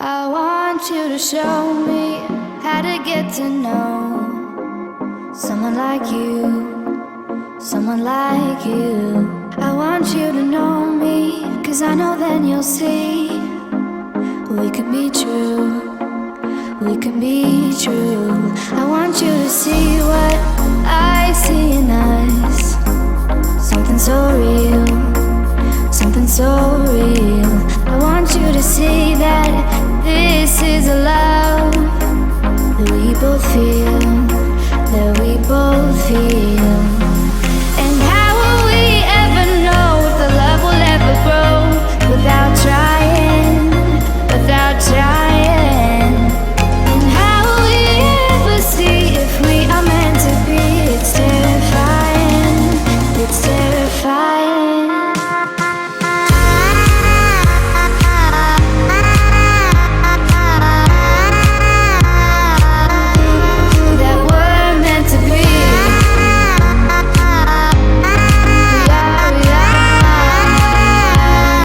I want you to show me how to get to know someone like you, someone like you. I want you to know me, 'cause I know then you'll see we could be true, we can be true. I want you to see what I see in us, something so real, something so real. I want you to see